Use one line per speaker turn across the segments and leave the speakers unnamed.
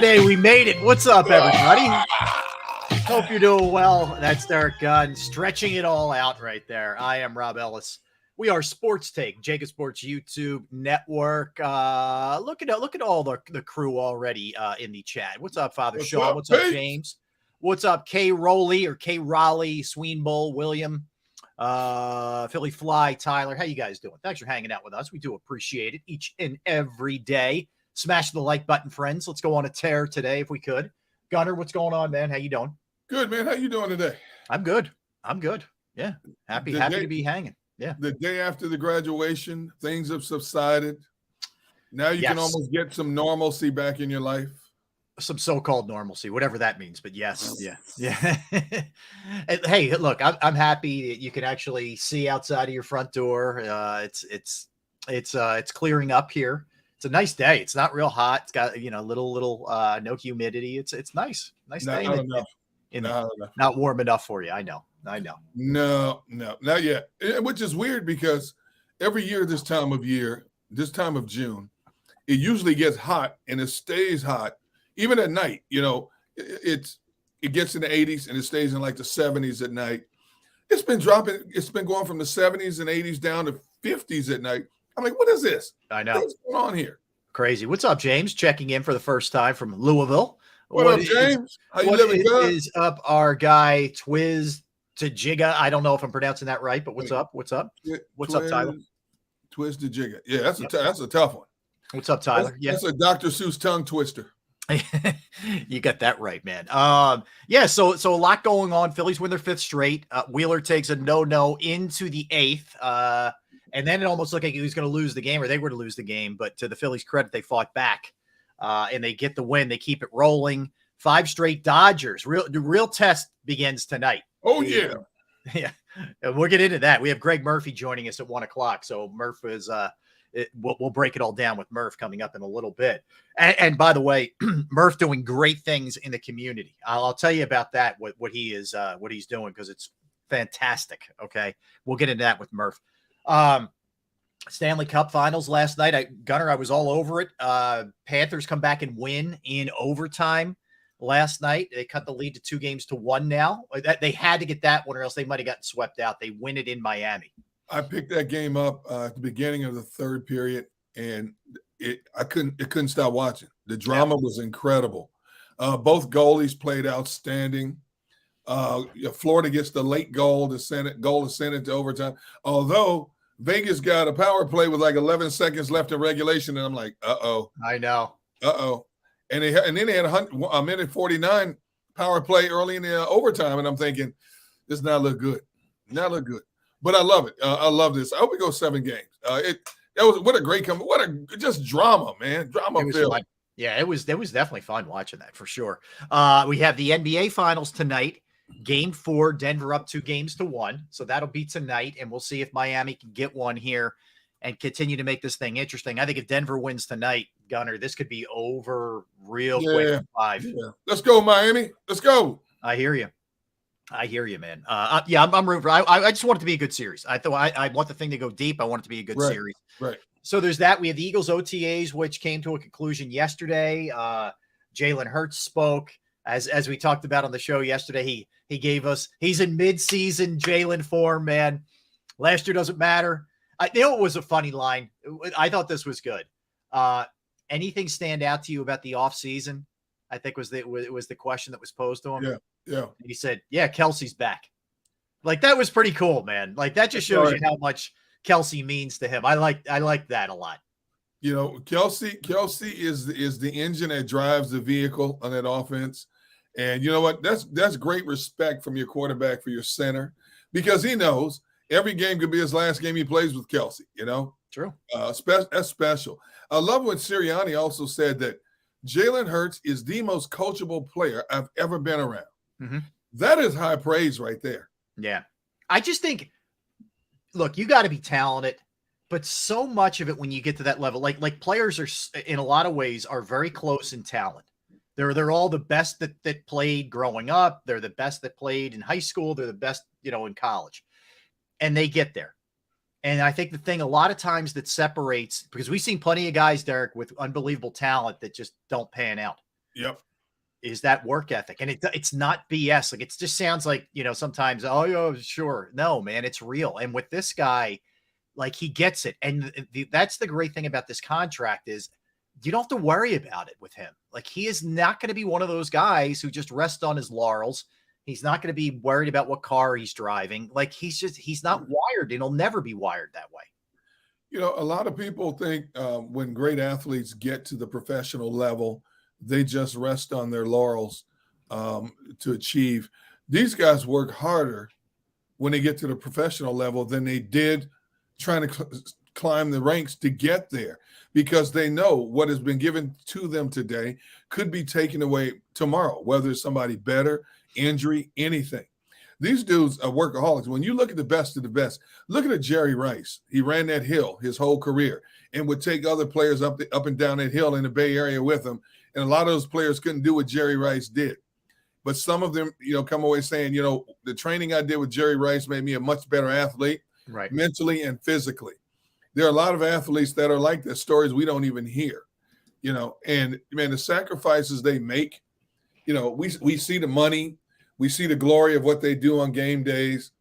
Hey, we made it. What's up, everybody? Hope you're doing well. That's Derek Gunn stretching it all out right there. I am Rob Ellis. We are Sports Take, JAKIB Sports YouTube Network. Look at all the crew already in the chat. What's up, Father Sean? What's up, James? What's up, K. Rowley or K. Raleigh, Sween Bull, William, Philly Fly, Tyler? How you guys doing? Thanks for hanging out with us. We do appreciate it each and every day. Smash the like button, friends. Let's go on a tear today if we could. Gunner, what's going on, man? How you doing?
Good, man. How you doing today?
I'm good. Yeah. Happy to be hanging. Yeah.
The day after the graduation, things have subsided. Now you can almost get some normalcy back in your life.
Some so-called normalcy, whatever that means. But yes, yeah. Hey, look, I'm happy that you can actually see outside of your front door. It's clearing up here. It's a nice day. It's not real hot. It's got little no humidity. It's nice day. Not warm enough for you. I know.
No, not yet. Which is weird because every year this time of June, it usually gets hot and it stays hot even at night. It gets in the 80s and it stays in like the 70s at night. It's been dropping. It's been going from the 70s and 80s down to 50s at night. I'm like, what is this?
I know.
What's going on here?
Crazy. What's up, James? Checking in for the first time from Louisville.
What up, James? How you living,
What is up, our guy Twiz to Jigga? I don't know if I'm pronouncing that right, but what's up? What's up, Tyler?
Twiz to Jigga. Yeah, that's a tough one.
What's up, Tyler?
That's a Dr. Seuss tongue twister.
You got that right, man. So a lot going on. Phillies win their fifth straight. Wheeler takes a no into the eighth. And then it almost looked like he was going to lose the game, or they were to lose the game. But to the Phillies' credit, they fought back, and they get the win. They keep it rolling. 5 straight Dodgers. The real test begins tonight.
Oh, yeah.
Yeah. And we'll get into that. We have Greg Murphy joining us at 1 o'clock. So Murph is we'll break it all down with Murph coming up in a little bit. And by the way, Murph doing great things in the community. I'll tell you about that, what he's doing, because it's fantastic. Okay. We'll get into that with Murph. Stanley Cup Finals last night. Gunner, I was all over it. Panthers come back and win in overtime last night. They cut the lead to 2-1 now. They had to get that one, or else they might have gotten swept out. They win it in Miami.
I picked that game up at the beginning of the third period, and it couldn't stop watching. The drama was incredible. Both goalies played outstanding. Florida gets the late goal to send it to overtime. Although Vegas got a power play with like 11 seconds left in regulation, and I'm like, uh-oh.
I know.
Uh-oh. And then they had a minute 49 power play early in the overtime, and I'm thinking, this not look good. Not look good. But I love it. I love this. I hope we go 7 games. What a great come. What a just drama, man. Drama filled.
Yeah, it was definitely fun watching that for sure. We have the NBA Finals tonight. Game 4, Denver up 2-1. So that'll be tonight, and we'll see if Miami can get one here and continue to make this thing interesting. I think if Denver wins tonight, Gunner, this could be over real quick in 5.
Yeah. Let's go, Miami. Let's go.
I hear you, man. I'm rooting for. I just want it to be a good series. I want the thing to go deep. I want it to be a good series.
Right.
So there's that. We have the Eagles OTAs, which came to a conclusion yesterday. Jalen Hurts spoke. As we talked about on the show yesterday, he gave us, he's in mid-season Jalen form, man. Last year doesn't matter. It was a funny line. I thought this was good. Anything stand out to you about the offseason? I think was the question that was posed to him.
Yeah.
And he said, yeah, Kelsey's back. Like, that was pretty cool, man. Like, that just shows you how much Kelsey means to him. I like that a lot.
Kelsey is the engine that drives the vehicle on that offense. And you know what? That's great respect from your quarterback for your center, because he knows every game could be his last game he plays with Kelsey,
True.
That's special. I love when Sirianni also said that Jalen Hurts is the most coachable player I've ever been around.
Mm-hmm.
That is high praise right there.
Yeah. I just think, look, you got to be talented, but so much of it when you get to that level, like players are in a lot of ways are very close in talent. They're all the best that played growing up. They're the best that played in high school. They're the best, in college, and they get there. And I think the thing a lot of times that separates, because we've seen plenty of guys, Derek, with unbelievable talent that just don't pan out.
Yep.
is that work ethic. And it's not BS. Like, it just sounds like, sometimes, oh, yeah, sure. No, man, it's real. And with this guy, like, he gets it. And that's the great thing about this contract is you don't have to worry about it with him. Like, he is not going to be one of those guys who just rest on his laurels. He's not going to be worried about what car he's driving. Like, he's not wired, and he'll never be wired that way.
A lot of people think when great athletes get to the professional level, they just rest on their laurels to achieve. These guys work harder when they get to the professional level than they did trying to climb the ranks to get there, because they know what has been given to them today could be taken away tomorrow, whether it's somebody better, injury, anything. These dudes are workaholics. When you look at the best of the best, look at Jerry Rice. He ran that hill his whole career and would take other players up and down that hill in the Bay Area with him. And a lot of those players couldn't do what Jerry Rice did. But some of them, come away saying, the training I did with Jerry Rice made me a much better athlete,
right,
mentally and physically. There are a lot of athletes that are like that, stories we don't even hear, and man, the sacrifices they make, we see the money, we see the glory of what they do on game days.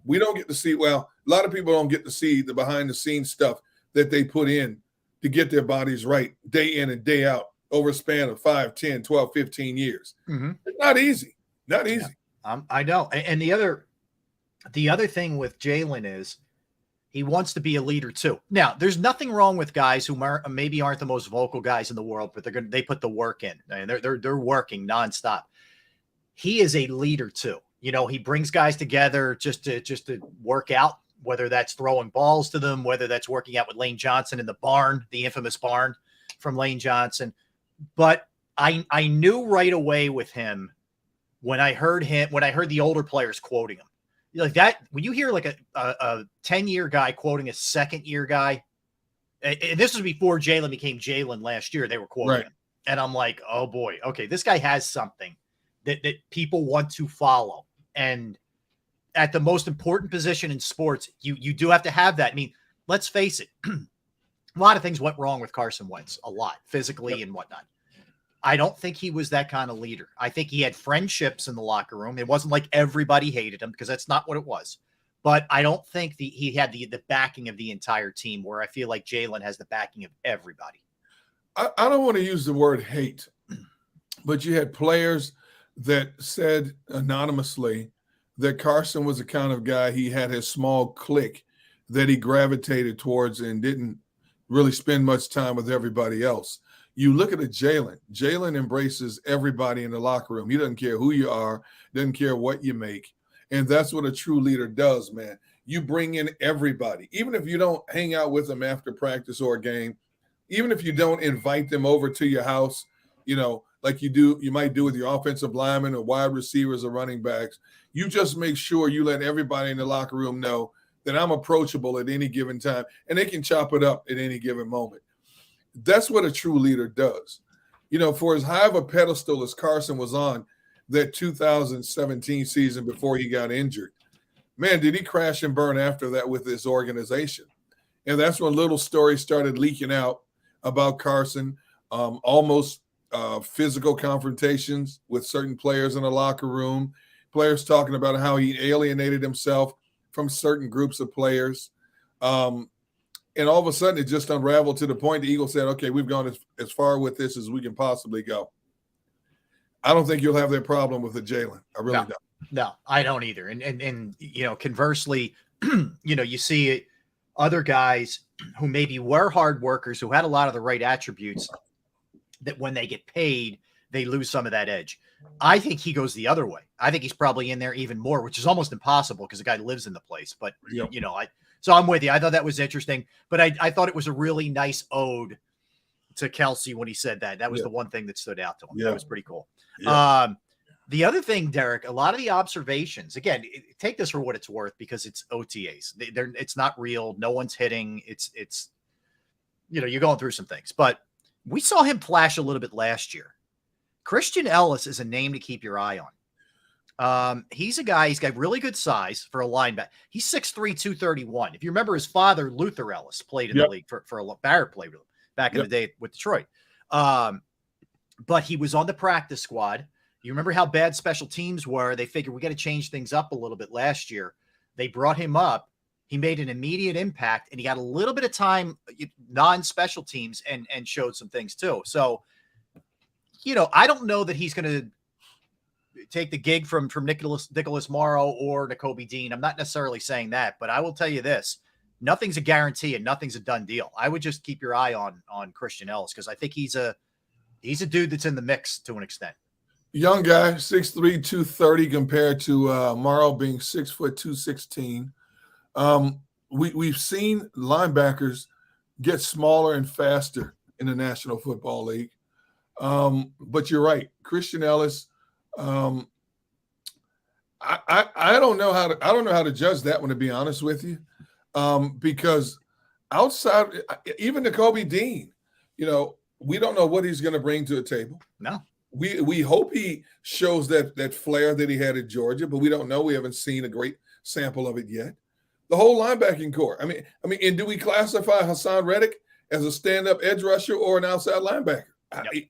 We don't get to see, a lot of people don't get to see the behind the scenes stuff that they put in to get their bodies right day in and day out over a span of 5, 10, 12, 15 years.
Mm-hmm.
It's not easy. Not easy.
Yeah, I know. And the other thing with Jalen is he wants to be a leader too. Now, there's nothing wrong with guys who maybe aren't the most vocal guys in the world, but they put the work in, and they're working nonstop. He is a leader too. He brings guys together just to work out, whether that's throwing balls to them, whether that's working out with Lane Johnson in the barn, the infamous barn from Lane Johnson. But I knew right away with him when I heard the older players quoting him. Like that, when you hear like a 10-year guy quoting a second-year guy, and this was before Jalen became Jalen last year, they were quoting him. And I'm like, oh boy, okay, this guy has something that people want to follow. And at the most important position in sports, you do have to have that. I mean, let's face it, a lot of things went wrong with Carson Wentz, a lot, physically and whatnot. I don't think he was that kind of leader. I think he had friendships in the locker room. It wasn't like everybody hated him, because that's not what it was. But I don't think he had the backing of the entire team, where I feel like Jalen has the backing of everybody.
I don't want to use the word hate, but you had players that said anonymously that Carson was the kind of guy, he had his small clique that he gravitated towards and didn't really spend much time with everybody else. You look at Jalen. Jalen embraces everybody in the locker room. He doesn't care who you are, doesn't care what you make. And that's what a true leader does, man. You bring in everybody. Even if you don't hang out with them after practice or a game, even if you don't invite them over to your house, like you might do with your offensive linemen or wide receivers or running backs, you just make sure you let everybody in the locker room know that I'm approachable at any given time, and they can chop it up at any given moment. That's what a true leader does. For as high of a pedestal as Carson was on that 2017 season before he got injured, man, did he crash and burn after that with this organization. And that's when little stories started leaking out about Carson, almost physical confrontations with certain players in the locker room, players talking about how he alienated himself from certain groups of players. And all of a sudden, it just unraveled to the point the Eagles said, okay, we've gone as far with this as we can possibly go. I don't think you'll have that problem with the Jalen. I really don't.
No, I don't either. And conversely, you see other guys who maybe were hard workers, who had a lot of the right attributes, that when they get paid, they lose some of that edge. I think he goes the other way. I think he's probably in there even more, which is almost impossible because the guy lives in the place. But, so I'm with you. I thought that was interesting, but I thought it was a really nice ode to Kelsey when he said that. That was the one thing that stood out to him. That was pretty cool. Yeah. The other thing, Derek, a lot of the observations, again, take this for what it's worth, because it's OTAs. It's not real. No one's hitting. It's you're going through some things, but we saw him flash a little bit last year. Christian Ellis is a name to keep your eye on. He's a guy, he's got really good size for a linebacker. He's 6'3", 231. If you remember, his father, Luther Ellis, played in the league for a Barrett played with him back in the day with Detroit. but he was on the practice squad. You remember how bad special teams were. They figured we got to change things up a little bit last year. They brought him up. He made an immediate impact, and he got a little bit of time non-special teams and showed some things too. So, I don't know that he's going to take the gig from Nicholas Morrow or Nakobe Dean. I'm not necessarily saying that, but I will tell you this. Nothing's a guarantee and nothing's a done deal. I would just keep your eye on Christian Ellis because I think he's a dude that's in the mix to an extent.
Young guy, 6'3", 230 compared to Morrow being 6 foot 216. We've seen linebackers get smaller and faster in the National Football League. But you're right, Christian Ellis. I don't know how to judge that one, to be honest with you, because outside, even Nakobe Dean, we don't know what he's going to bring to the table.
No.
We hope he shows that flair that he had at Georgia, but we don't know. We haven't seen a great sample of it yet. The whole linebacking core. I mean, and do we classify Hassan Reddick as a stand-up edge rusher or an outside linebacker?
Yep.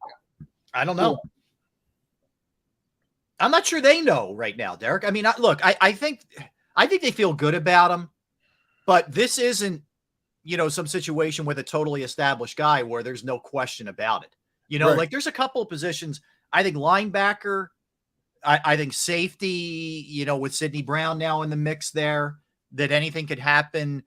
I don't know. I'm not sure they know right now, Derek. I mean, look, I think they feel good about him, but this isn't, some situation with a totally established guy where there's no question about it.
Right.
Like there's a couple of positions. I think linebacker, I think safety, with Sidney Brown now in the mix there, that anything could happen.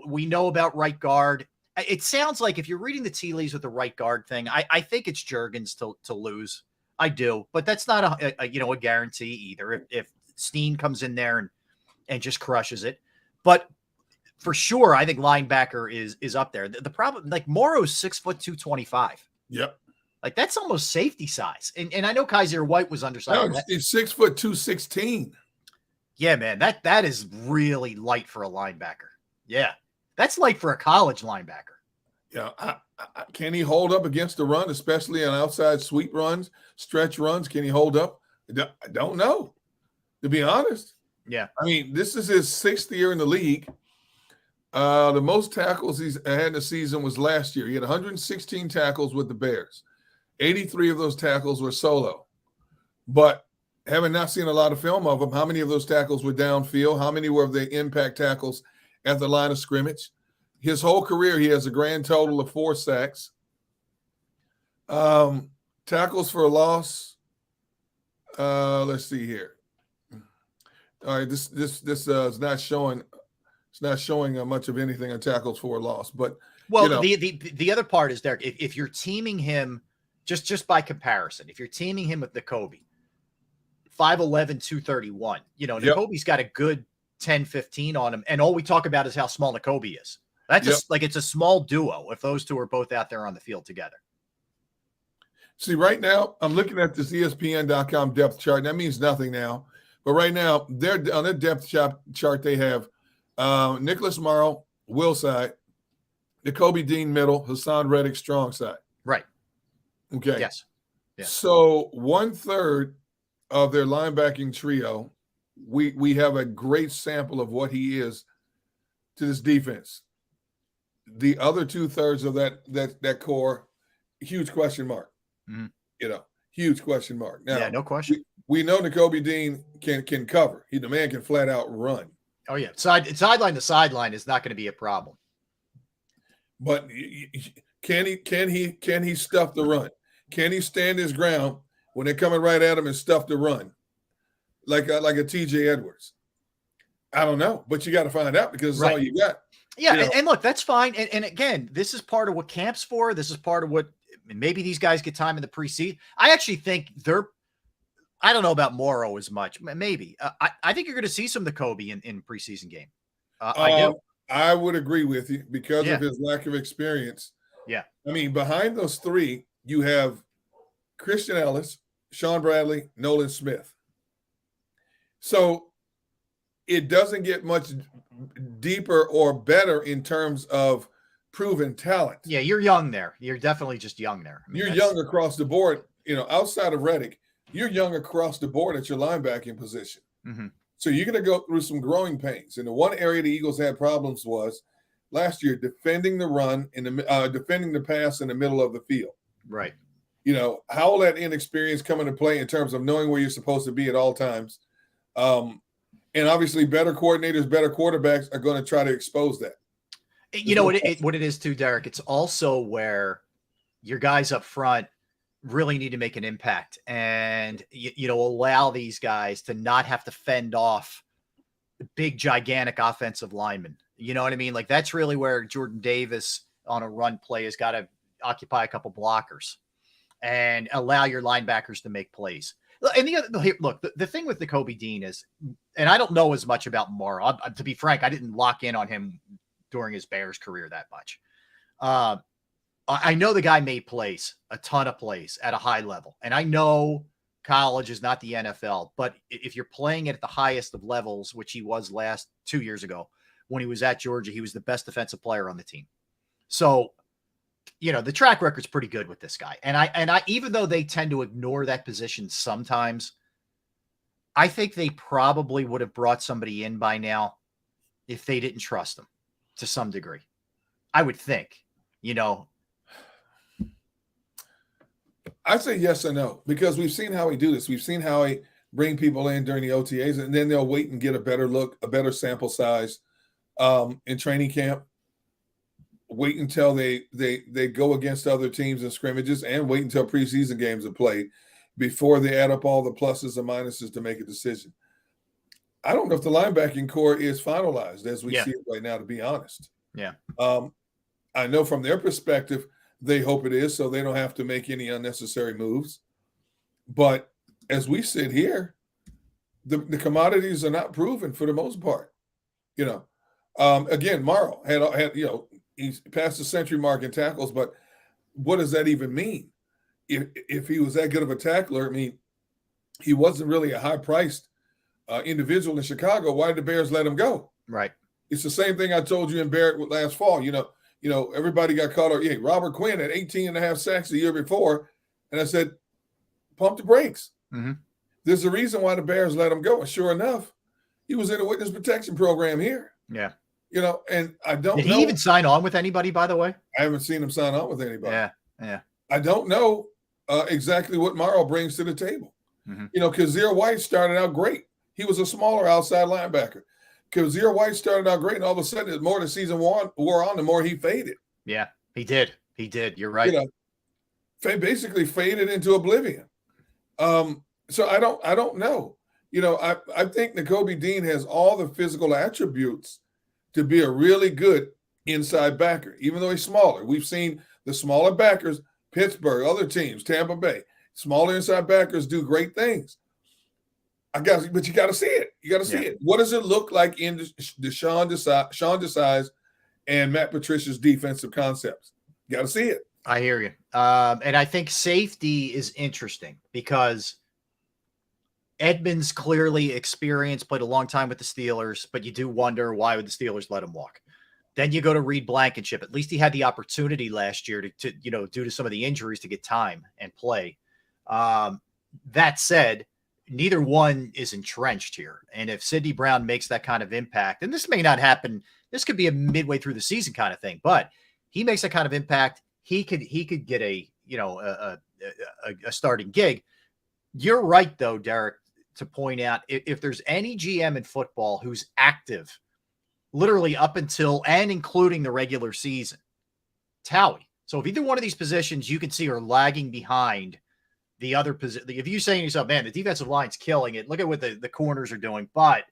We know about right guard. It sounds like if you're reading the tea leaves with the right guard thing, I think it's Juergens to lose. I do, but that's not a guarantee either. If Steen comes in there and just crushes it, but for sure, I think linebacker is up there. The problem, like Morrow's 6 foot 225.
Yep.
Like that's almost safety size. And I know Kaiser White was undersized.
No, he's 6 foot 216.
Yeah, man, that is really light for a linebacker. Yeah. That's light for a college linebacker.
Yeah. Can he hold up against the run, especially on outside sweep runs, stretch runs? Can he hold up? I don't know, to be honest.
Yeah.
I mean, this is his 6th year in the league. The most tackles he's had in the season was last year. He had 116 tackles with the Bears. 83 of those tackles were solo. But having not seen a lot of film of him, how many of those tackles were downfield? How many were the impact tackles at the line of scrimmage? His whole career, he has a grand total of 4 sacks. Tackles for a loss. Let's see here. All right, this is not showing. It's not showing much of anything on tackles for a loss. But
the other part is, Derek, if you're teaming him just by comparison, if you're teaming him with Nakobe, 5'11", 231, Nakobe's got a good 10-15 on him, and all we talk about is how small Nakobe is. That's just like it's a small duo if those two are both out there on the field together.
See, right now, I'm looking at this ESPN.com depth chart, and that means nothing now. But right now, they're on their depth chart, they have Nicholas Morrow, will side, Nakobe Dean middle, Hassan Reddick strong side.
Right.
Okay.
Yes. Yeah.
So 1/3 of their linebacking trio, we have a great sample of what he is to this defense. The other 2/3 of that core, huge question mark.
Mm-hmm.
Huge question mark. Now,
yeah, no question.
We know Nakobe Dean can cover. The man can flat out run.
Oh yeah, sideline to sideline is not going to be a problem.
But can he stuff the run? Can he stand his ground when they're coming right at him and stuff the run, like a TJ Edwards? I don't know, but you got to find out because it's all you got.
Yeah, and look, that's fine. And again, this is part of what camp's for. This is part of what maybe these guys get time in the preseason. I actually think I don't know about Morrow as much. Maybe. I think you're going to see some Nakobe in preseason game. I do.
I would agree with you because of his lack of experience.
Yeah.
I mean, behind those three, you have Christian Ellis, Sean Bradley, Nolan Smith. So it doesn't get much deeper or better in terms of proven talent.
Yeah, you're young there. You're definitely just young there.
You're young across the board. Outside of Reddick, you're young across the board at your linebacking position.
Mm-hmm.
So you're going to go through some growing pains. And the one area the Eagles had problems was last year defending the run defending the pass in the middle of the field.
Right.
How will that inexperience come into play in terms of knowing where you're supposed to be at all times? And obviously better coordinators, better quarterbacks are going to try to expose that.
What it is too, Derek, it's also where your guys up front really need to make an impact and, allow these guys to not have to fend off big, gigantic offensive linemen. You know what I mean? Like that's really where Jordan Davis on a run play has got to occupy a couple blockers and allow your linebackers to make plays. And the thing with Jakobi Dean is, and I don't know as much about Morrow. To be frank, I didn't lock in on him during his Bears career that much. I know the guy made plays, a ton of plays at a high level. And I know college is not the NFL, but if you're playing at the highest of levels, which he was 2 years ago, when he was at Georgia, he was the best defensive player on the team. So, the track record's pretty good with this guy. And I, even though they tend to ignore that position sometimes, I think they probably would have brought somebody in by now if they didn't trust him to some degree. I would think,
I say yes and no, because we've seen how he do this. We've seen how he bring people in during the OTAs, and then they'll wait and get a better look, a better sample size in training camp. Wait until they go against other teams in scrimmages, and wait until preseason games are played before they add up all the pluses and minuses to make a decision. I don't know if the linebacking core is finalized as we see it right now, to be honest.
Yeah.
I know from their perspective, they hope it is, so they don't have to make any unnecessary moves. But as we sit here, the commodities are not proven for the most part. Again, Morrow had he's past the century mark in tackles, but what does that even mean? If he was that good of a tackler, I mean, he wasn't really a high-priced individual in Chicago. Why did the Bears let him go?
Right.
It's the same thing I told you in Barrett last fall. Everybody got caught up. Yeah, Robert Quinn had 18 and a half sacks the year before. And I said, pump the brakes.
Mm-hmm.
There's a reason why the Bears let him go. And sure enough, he was in a witness protection program here.
Yeah.
And I don't know.
Did he even sign on with anybody, by the way?
I haven't seen him sign on with anybody.
Yeah.
I don't know exactly what Morrow brings to the table.
Mm-hmm.
Kazir White started out great. He was a smaller outside linebacker. Kazir White started out great, and all of a sudden, the more the season wore on, the more he faded.
Yeah, he did. You're right.
Basically faded into oblivion. So I don't know. I think Jakobi Dean has all the physical attributes to be a really good inside backer, even though he's smaller. We've seen the smaller backers, Pittsburgh, other teams, Tampa Bay, smaller inside backers do great things. But you got to see it. You got to see it. What does it look like in the Sean Desai's and Matt Patricia's defensive concepts? You got to see it.
I hear you. And I think safety is interesting because Edmonds clearly experienced, played a long time with the Steelers, but you do wonder why would the Steelers let him walk? Then you go to Reed Blankenship. At least he had the opportunity last year to due to some of the injuries, to get time and play. That said, neither one is entrenched here. And if Sidney Brown makes that kind of impact, and this may not happen, this could be a midway through the season kind of thing, but he makes that kind of impact, he could get a starting gig. You're right, though, Derek, to point out if there's any GM in football who's active literally up until and including the regular season, Tally. So if either one of these positions you can see are lagging behind the other position, if you're saying to yourself, man, the defensive line's killing it, look at what the corners are doing, but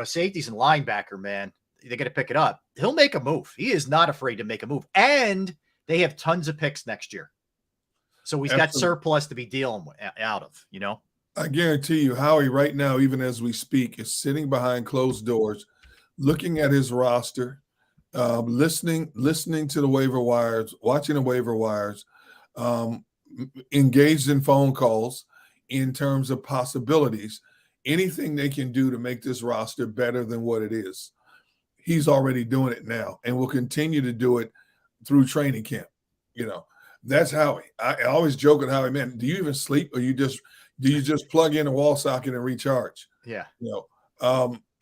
safeties and linebacker, man, they got to pick it up. He'll make a move. He is not afraid to make a move, and they have tons of picks next year, so he's got surplus to be dealing out of.
I guarantee you, Howie, right now, even as we speak, is sitting behind closed doors, looking at his roster, listening to the waiver wires, watching the waiver wires, engaged in phone calls in terms of possibilities, anything they can do to make this roster better than what it is. He's already doing it now and will continue to do it through training camp. That's Howie. I always joke with Howie, man, do you even sleep or do you just plug in a wall socket and recharge?
Yeah.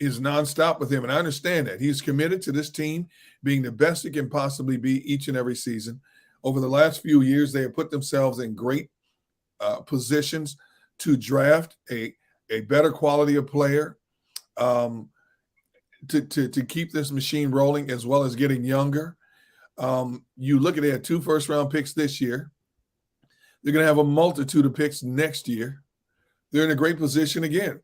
Is nonstop with him. And I understand that he's committed to this team being the best it can possibly be each and every season. over the last few years, they have put themselves in great positions to draft a better quality of player, to keep this machine rolling, as well as getting younger. You look at, they had 2 first-round picks this year. They're going to have a multitude of picks next year. They're in a great position again,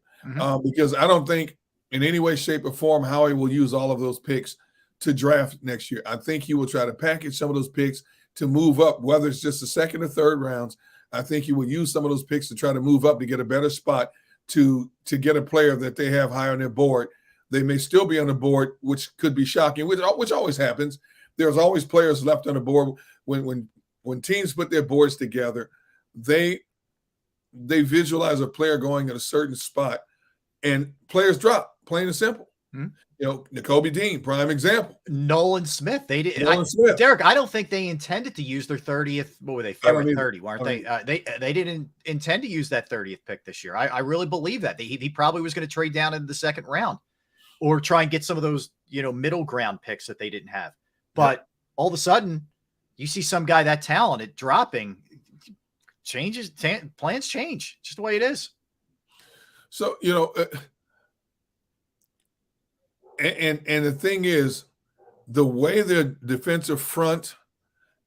because I don't think in any way, shape, or form Howie will use all of those picks to draft next year. I think he will try to package some of those picks to move up, whether it's just the second or third rounds. I think he will use some of those picks to try to move up to get a better spot to get a player that they have high on their board. They may still be on the board, which could be shocking, which always happens. There's always players left on the board when teams put their boards together. They visualize a player going at a certain spot, and players drop, plain and simple. Nakobe Dean, prime example.
Nolan Smith. They did.
Smith.
Derek, I don't think they intended to use their 30th. What were they? 30, weren't they? They didn't intend to use that 30th pick this year. I really believe that. He probably was going to trade down into the second round or try and get some of those, middle ground picks that they didn't have. But all of a sudden, you see some guy that talented dropping, plans change. Just the way it is.
So, and the thing is, the way the defensive front,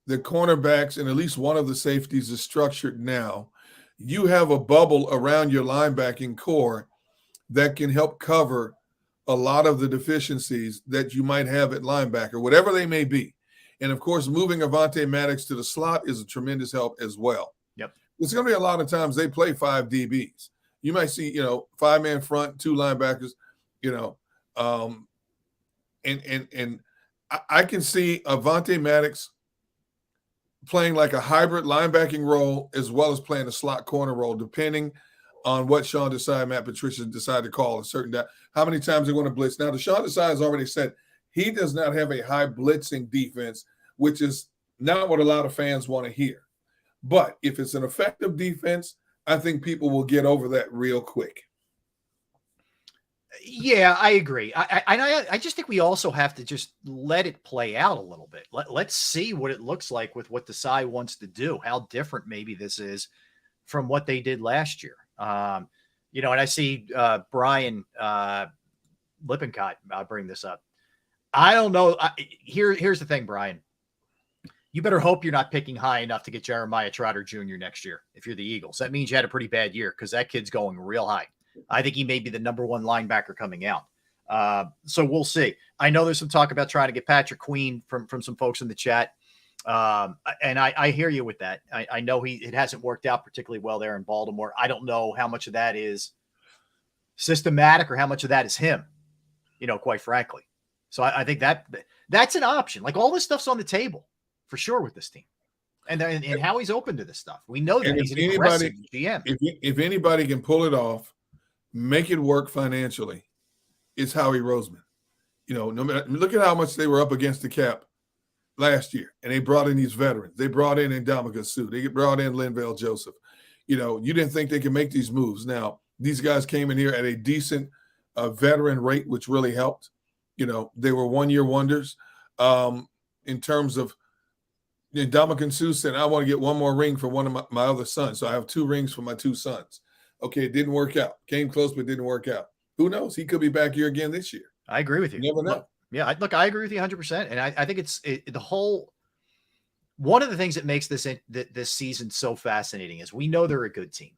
the cornerbacks, and at least one of the safeties is structured now, you have a bubble around your linebacking core that can help cover a lot of the deficiencies that you might have at linebacker, whatever they may be. And, of course, moving Avonte Maddox to the slot is a tremendous help as well.
Yep.
It's going to be a lot of times they play 5 DBs. You might see, 5-man front, 2 linebackers, and I can see Avonte Maddox playing like a hybrid linebacking role as well as playing a slot corner role, depending on what Sean Desai and Matt Patricia decide to call a certain day. How many times they want to blitz. Now, Sean Desai has already said he does not have a high blitzing defense, which is not what a lot of fans want to hear. But if it's an effective defense, I think people will get over that real quick.
Yeah, I agree. I just think we also have to just let it play out a little bit. Let's see what it looks like with what Desai wants to do, how different maybe this is from what they did last year. And I see Brian Lippincott bring this up. I don't know. Here's the thing, Brian. You better hope you're not picking high enough to get Jeremiah Trotter Jr. next year if you're the Eagles. That means you had a pretty bad year because that kid's going real high. I think he may be the number 1 linebacker coming out. So we'll see. I know there's some talk about trying to get Patrick Queen from some folks in the chat. And I hear you with that. I know it hasn't worked out particularly well there in Baltimore. I don't know how much of that is systematic or how much of that is him, quite frankly. So I think that's an option. Like all this stuff's on the table for sure with this team. And how he's open to this stuff. We know that he's an aggressive GM.
If anybody can pull it off, make it work financially, it's Howie Roseman. No matter, look at how much they were up against the cap last year, and they brought in these veterans. They brought in Ndamukong Suh. They brought in Linval Joseph. You didn't think they could make these moves. Now, these guys came in here at a decent veteran rate, which really helped. They were one-year wonders in terms of Ndamukong Suh said, I want to get one more ring for one of my other sons. So I have 2 rings for my 2 sons. Okay, it didn't work out. Came close, but didn't work out. Who knows? He could be back here again this year.
I agree with you.
You never know.
Yeah, I agree with you 100%. And I think one of the things that makes this season so fascinating is we know they're a good team.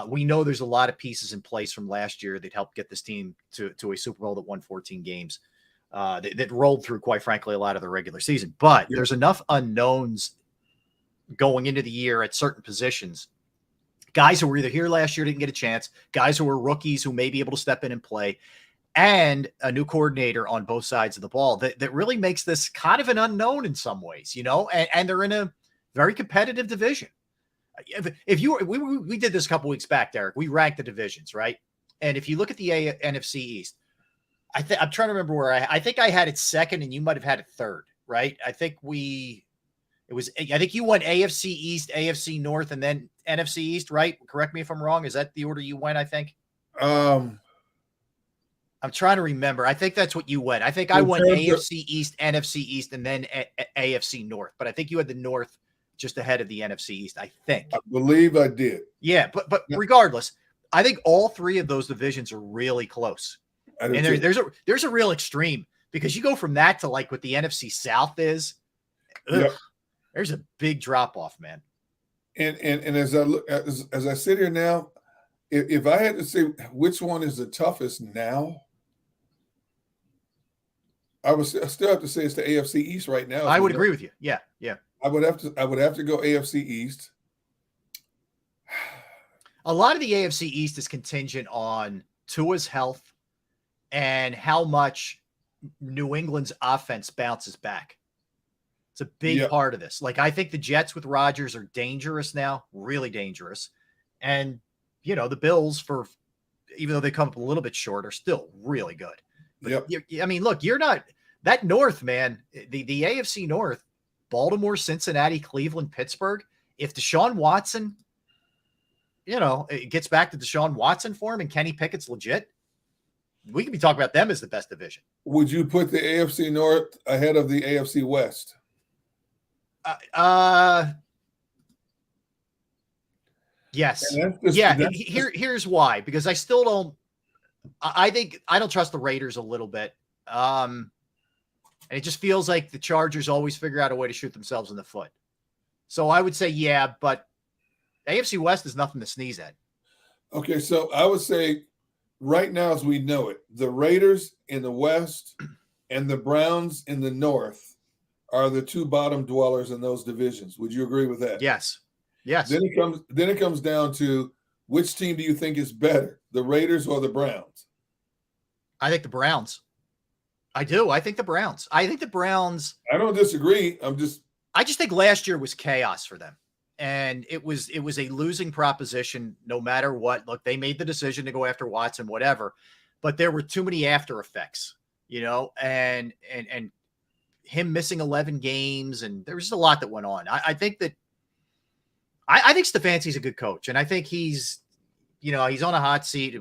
We know there's a lot of pieces in place from last year that helped get this team to a Super Bowl that won 14 games. That rolled through, quite frankly, a lot of the regular season. But there's enough unknowns going into the year at certain positions. Guys who were either here last year didn't get a chance, guys who were rookies who may be able to step in and play, and a new coordinator on both sides of the ball that really makes this kind of an unknown in some ways, and they're in a very competitive division. We did this a couple weeks back, Derek. We ranked the divisions, right? And if you look at the NFC East, I'm trying to remember where I think I had it second and you might have had it third, right? I think you went AFC East, AFC North, and then NFC East, right? Correct me if I'm wrong. Is that the order you went, I think?
I'm
I'm trying to remember. I think that's what you went. I think I
In
went
terms of-
AFC East, NFC East, and then AFC North. But I think you had the North just ahead of the NFC East, I think.
I believe I did.
Yeah, but regardless, I think all three of those divisions are really close.
I do
And
too.
there's a real extreme because you go from that to like what the NFC South is.
Yep.
There's a big drop off, man.
And as I look as I sit here now, if I had to say which one is the toughest now, I still have to say it's the AFC East right now.
I would agree with you. Yeah, yeah.
I would have to go AFC East.
A lot of the AFC East is contingent on Tua's health and how much New England's offense bounces back. It's a big part of this. Like, I think the Jets with Rodgers are dangerous now, really dangerous. And, the Bills, even though they come up a little bit short, are still really good. But I mean, look, you're not – that North, man, the AFC North, Baltimore, Cincinnati, Cleveland, Pittsburgh, if Deshaun Watson – it gets back to Deshaun Watson form and Kenny Pickett's legit, we could be talking about them as the best division.
Would you put the AFC North ahead of the AFC West?
Yes. Here's why, because I still don't. I think I don't trust the Raiders a little bit. And it just feels like the Chargers always figure out a way to shoot themselves in the foot. So I would say, yeah, but AFC West is nothing to sneeze at.
Okay, so I would say right now as we know it, the Raiders in the West and the Browns in the North are the two bottom dwellers in those divisions. Would you agree with that?
Yes. Yes.
Then it comes down to which team do you think is better, the Raiders or the Browns?
I think the Browns. I do. I think the Browns. I
don't disagree.
I just think last year was chaos for them. And it was a losing proposition no matter what. Look, they made the decision to go after Watson, whatever, but there were too many after effects, and him missing 11 games, and there was just a lot that went on. I think Stefanski's a good coach, and I think he's on a hot seat,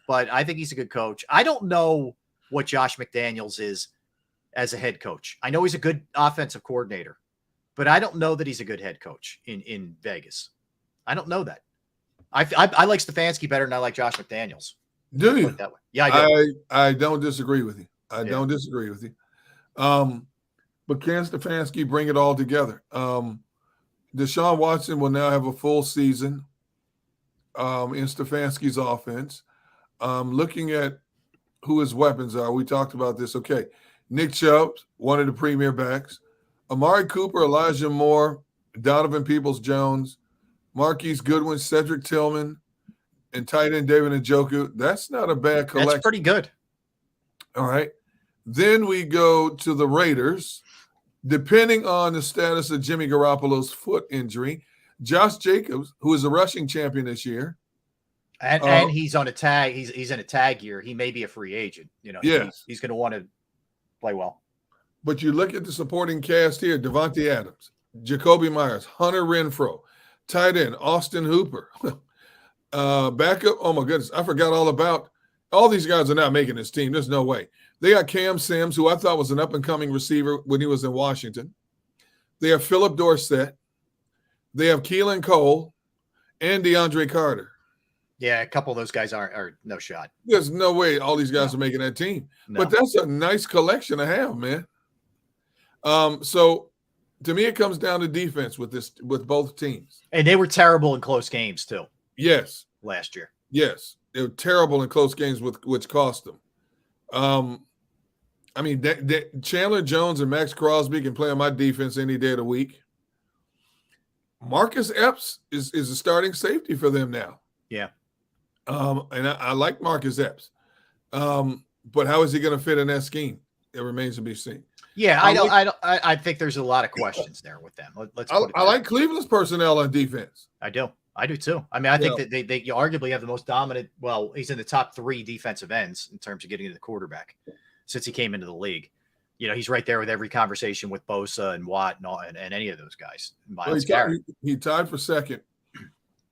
but I think he's a good coach. I don't know what Josh McDaniels is as a head coach. I know he's a good offensive coordinator, but I don't know that he's a good head coach in Vegas. I don't know that. I like Stefanski better than I like Josh McDaniels.
Do you?
That way. Yeah, I do.
I don't disagree with you. Don't disagree with you. But can Stefanski bring it all together? Deshaun Watson will now have a full season in Stefanski's offense. Looking at who his weapons are, we talked about this. Okay, Nick Chubb, one of the premier backs. Amari Cooper, Elijah Moore, Donovan Peoples-Jones, Marquise Goodwin, Cedric Tillman, and tight end David Njoku. That's not a bad collection.
That's pretty good.
All right. Then we go to the Raiders. Depending on the status of Jimmy Garoppolo's foot injury, Josh Jacobs, who is a rushing champion this year.
And he's on a tag. He's in a tag year. He may be a free agent.
Yes.
He's going to want to play well.
But you look at the supporting cast here: Devontae Adams, Jacoby Myers, Hunter Renfrow, tight end Austin Hooper, backup. Oh my goodness, I forgot all about all these guys are not making this team. There's no way. They got Cam Sims, who I thought was an up and coming receiver when he was in Washington. They have Philip Dorsett. They have Keelan Cole and DeAndre Carter.
Yeah, a couple of those guys are no shot.
There's no way all these guys are making that team. No. But that's a nice collection to have, man. So to me, it comes down to defense with both teams.
And they were terrible in close games too.
Yes.
Last year.
Yes. They were terrible in close games, which cost them. I mean, Chandler Jones and Max Crosby can play on my defense any day of the week. Marcus Epps is a starting safety for them now.
Yeah.
And I like Marcus Epps. But how is he going to fit in that scheme? It remains to be seen.
Yeah, I think there's a lot of questions there with them.
I like Cleveland's personnel on defense.
I do too. I mean, I think that they arguably have the most dominant. Well, he's in the top 3 defensive ends in terms of getting to the quarterback since he came into the league. He's right there with every conversation with Bosa and Watt and any of those guys.
He tied for second.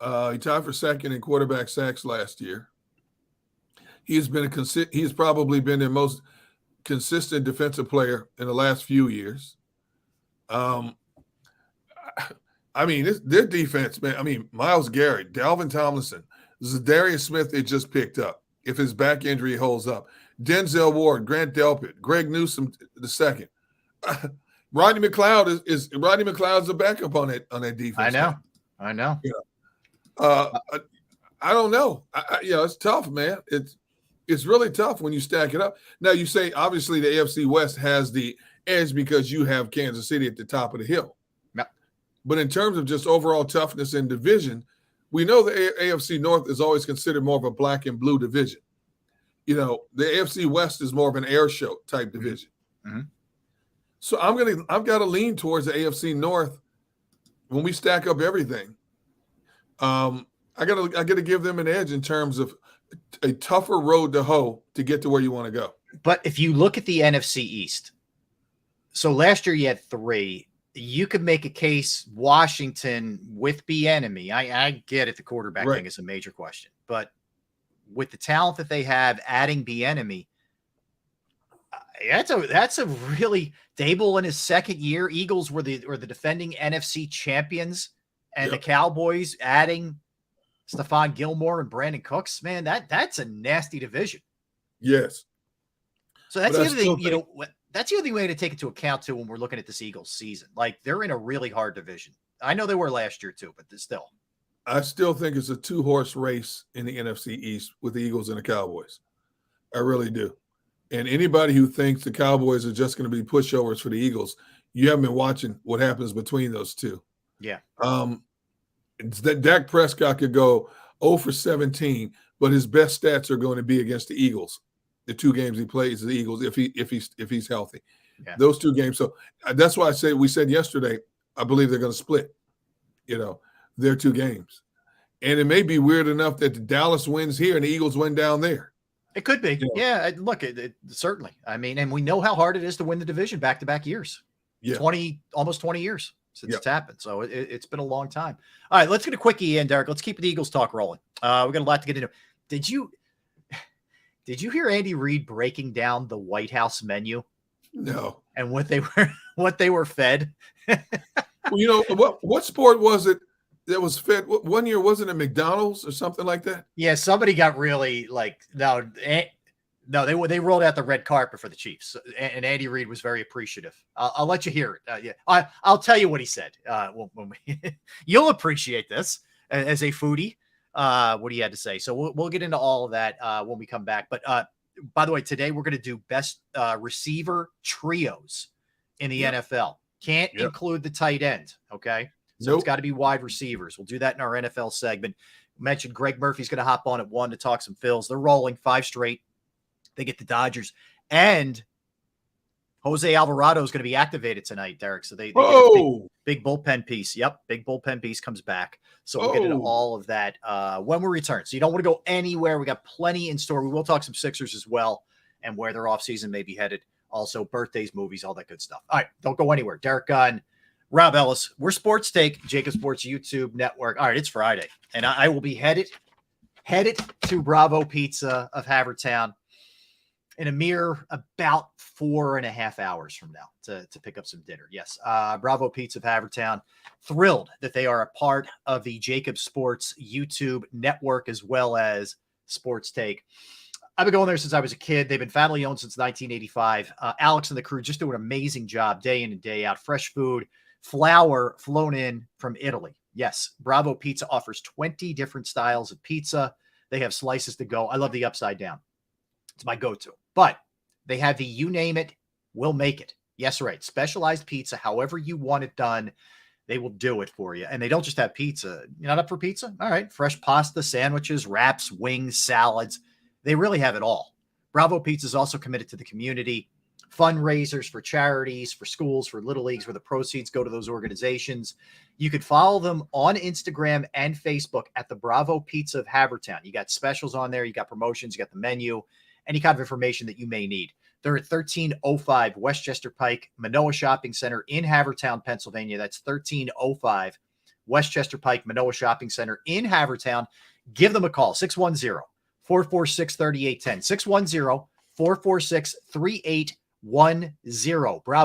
He tied for second in quarterback sacks last year. He's probably been their most consistent defensive player in the last few years. I mean, their defense, man. I mean, Myles Garrett, Dalvin Tomlinson, Zadarius Smith, they just picked up. If his back injury holds up, Denzel Ward, Grant Delpit, Greg Newsome II. Rodney McLeod is Rodney McLeod's a backup on that defense.
I know.
Yeah. I don't know. It's tough, man. It's really tough when you stack it up. Now you say obviously the AFC West has the edge because you have Kansas City at the top of the hill.
Yep.
But in terms of just overall toughness in division, we know the AFC North is always considered more of a black and blue division. The AFC West is more of an air show type division.
Mm-hmm.
So I've got to lean towards the AFC North when we stack up everything. I gotta give them an edge in terms of a tougher road to hoe to get to where you want to go.
But if you look at the NFC East, so last year you had 3. You could make a case Washington with Bieniemy. I get it. The quarterback thing is a major question, but with the talent that they have, adding Bieniemy, that's a really Dable in his second year. Eagles were the defending NFC champions, and the Cowboys adding Stephon Gilmore and Brandon Cooks. Man, that's a nasty division.
Yes.
So that's the other thing. That's the other thing we had to take into account too when we're looking at this Eagles season. Like, they're in a really hard division. I know they were last year too, but still. I
still think it's a 2-horse race in the NFC East with the Eagles and the Cowboys. I really do. And anybody who thinks the Cowboys are just going to be pushovers for the Eagles, you haven't been watching what happens between those two.
Yeah.
It's that Dak Prescott could go 0 for 17, but his best stats are going to be against the Eagles. The 2 games he plays the Eagles if he's healthy. Yeah. Those 2 games. So that's why we said yesterday, I believe they're going to split, their 2 games. And it may be weird enough that the Dallas wins here and the Eagles win down there.
It could be. Yeah, look, it certainly. I mean, and we know how hard it is to win the division back-to-back years. Yeah. Almost 20 years since it's happened. So it's been a long time. All right, let's get a quickie in, Derek. Let's keep the Eagles talk rolling. We got a lot to get into. Did you hear Andy Reid breaking down the White House menu?
No.
And what they were fed?
Well, what sport was it that was fed? One year, wasn't it McDonald's or something like that?
Yeah, somebody got really they rolled out the red carpet for the Chiefs, and Andy Reid was very appreciative. I'll let you hear it. I'll tell you what he said. You'll appreciate this as a foodie. What he had to say. So we'll get into all of that when we come back. But by the way, today we're going to do best receiver trios in the NFL. Can't include the tight end. Okay. So it's got to be wide receivers. We'll do that in our NFL segment. Mentioned Greg Murphy's going to hop on at 1 to talk some Phils. They're rolling 5 straight. They get the Dodgers, and Jose Alvarado is going to be activated tonight, Derek. So they get a big bullpen piece. Yep, big bullpen piece comes back. So we'll get into all of that when we return. So you don't want to go anywhere. We got plenty in store. We will talk some Sixers as well and where their offseason may be headed. Also, birthdays, movies, all that good stuff. All right, don't go anywhere. Derek Gunn, Rob Ellis. We're Sports Take, JAKIB Sports YouTube Network. All right, it's Friday, and I will be headed to Bravo Pizza of Havertown in a mere about 4.5 hours from now to pick up some dinner. Yes, Bravo Pizza of Havertown. Thrilled that they are a part of the JAKIB Sports YouTube network as well as Sports Take. I've been going there since I was a kid. They've been family owned since 1985. Alex and the crew just do an amazing job day in and day out. Fresh food, flour flown in from Italy. Yes, Bravo Pizza offers 20 different styles of pizza. They have slices to go. I love the upside down. It's my go-to. But they have the you name it, we'll make it. Yes, right. Specialized pizza, however you want it done, they will do it for you. And they don't just have pizza. You're not up for pizza? All right. Fresh pasta, sandwiches, wraps, wings, salads. They really have it all. Bravo Pizza is also committed to the community. Fundraisers for charities, for schools, for little leagues, where the proceeds go to those organizations. You could follow them on Instagram and Facebook at the Bravo Pizza of Havertown. You got specials on there. You got promotions. You got the menu. Any kind of information that you may need. They're at 1305 Westchester Pike, Manoa Shopping Center in Havertown, Pennsylvania. That's 1305 Westchester Pike, Manoa Shopping Center in Havertown. Give them a call, 610-446-3810. 610-446-3810. Bravo.